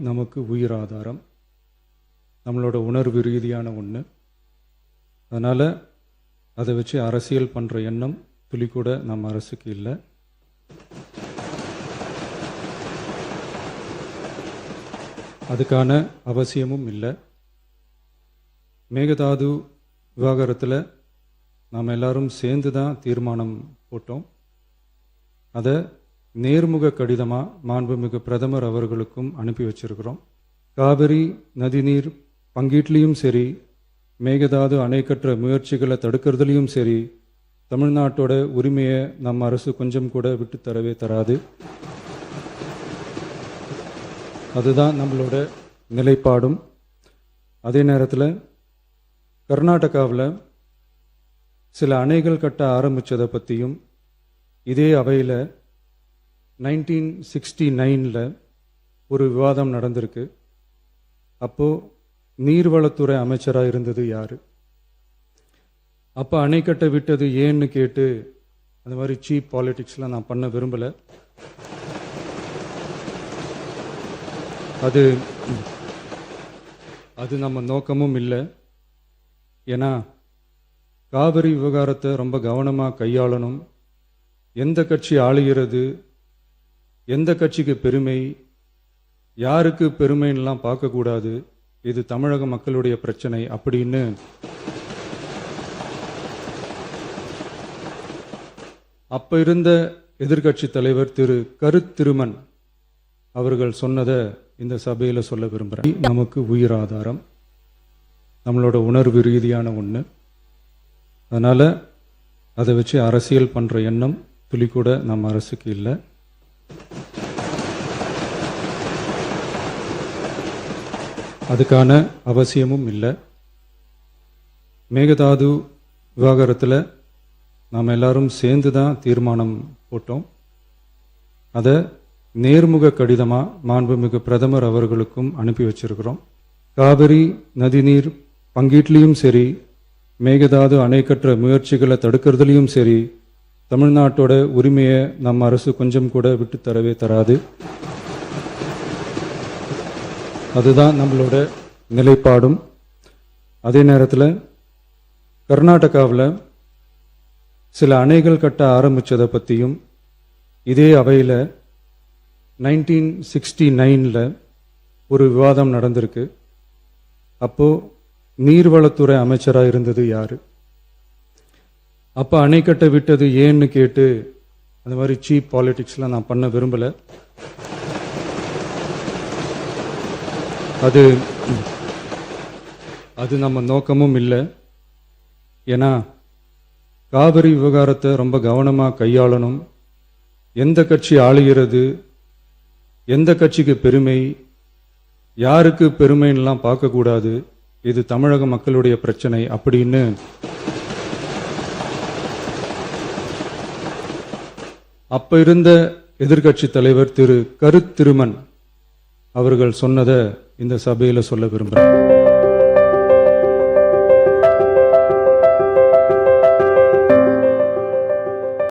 நமக்கு உயிர் ஆதாரம், நம்மளோட உணர்வு ரீதியான ஒன்று. அதனால் அதை வச்சு அரசியல் பண்ணுற எண்ணம் துளி கூட நம்ம அரசுக்கு இல்லை. அதுக்கான அவசியமும் இல்லை. மேகதாது விவகாரத்தில் நாம் எல்லாரும் சேர்ந்து தான் தீர்மானம் போட்டோம். அதை நேர்முக கடிதமாக மாண்புமிகு பிரதமர் அவர்களுக்கும் அனுப்பி வச்சிருக்கிறோம். காவிரி நதிநீர் பங்கீட்லேயும் சரி, மேகதாது அணை கட்டுற முயற்சிகளை தடுக்கிறதுலையும் சரி, தமிழ்நாட்டோட உரிமையை நம்ம அரசு கொஞ்சம் கூட விட்டு தரவே தராது. அதுதான் நம்மளோட நிலைப்பாடும். அதே நேரத்தில் கர்நாடகாவில் சில அணைகள் கட்ட ஆரம்பித்ததை பற்றியும் இதே அவையில் 1969 ஒரு விவாதம் நடந்திருக்கு. அப்போது நீர்வளத்துறை அமைச்சராக இருந்தது யார்? அப்போ அணை கட்ட விட்டது ஏன்னு கேட்டு அந்த மாதிரி சீப் பாலிடிக்ஸ்லாம் நான் பண்ண விரும்பலை. அது நம்ம நோக்கமும் இல்லை. ஏன்னா காவிரி விவகாரத்தை ரொம்ப கவனமாக கையாளணும். எந்த கட்சி ஆளுகிறது, எந்த கட்சிக்கு பெருமை, யாருக்கு பெருமைன்னெலாம் பார்க்கக்கூடாது. இது தமிழக மக்களுடைய பிரச்சனை அப்படின்னு அப்போ இருந்த எதிர்கட்சி தலைவர் திரு திருமன் அவர்கள் சொன்னதை இந்த சபையில் சொல்ல விரும்புகிறேன். நமக்கு உயிர் ஆதாரம், நம்மளோட உணர்வு ரீதியான ஒன்று. அதனால் அதை வச்சு அரசியல் பண்ணுற எண்ணம் துளி கூட நம்ம அரசுக்கு இல்லை. அதுக்கான அவசியமும் இல்லை. மேகதாது விவகாரத்தில் நாம் எல்லாரும் சேர்ந்து தான் தீர்மானம் போட்டோம். அதை நேர்முக கடிதமாக மாண்புமிகு பிரதமர் அவர்களுக்கும் அனுப்பி வச்சிருக்கிறோம். காவிரி நதிநீர் பங்கீட்லேயும் சரி, மேகதாது அணை கட்டுற முயற்சிகளை தடுக்கிறதுலையும் சரி, தமிழ்நாட்டோட உரிமையை நம்ம அரசு கொஞ்சம் கூட விட்டு தரவே தராது. அதுதான் நம்மளோட நிலைப்பாடும். அதே நேரத்தில் கர்நாடகாவில் சில அணைகள் கட்ட ஆரம்பித்ததை பற்றியும் இதே அவையில் 1969 ஒரு விவாதம் நடந்திருக்கு. அப்போது நீர்வளத்துறை அமைச்சராக இருந்தது யார்? அப்போ அணை கட்ட விட்டது ஏன்னு கேட்டு அந்த மாதிரி சீப் பாலிடிக்ஸ்லாம் நான் பண்ண விரும்பலை. அது நம்ம நோக்கமும் இல்லை. ஏன்னா காவிரி விவகாரத்தை ரொம்ப கவனமாக கையாளணும். எந்த கட்சி ஆளுகிறது, எந்த கட்சிக்கு பெருமை, யாருக்கு பெருமைன்னெலாம் பார்க்கக்கூடாது. இது தமிழக மக்களுடைய பிரச்சனை அப்படின்னு அப்போ இருந்த எதிர்கட்சி தலைவர் திரு திருமன் அவர்கள் சொன்னதை இந்த சபையில் சொல்ல விரும்புகிறேன்.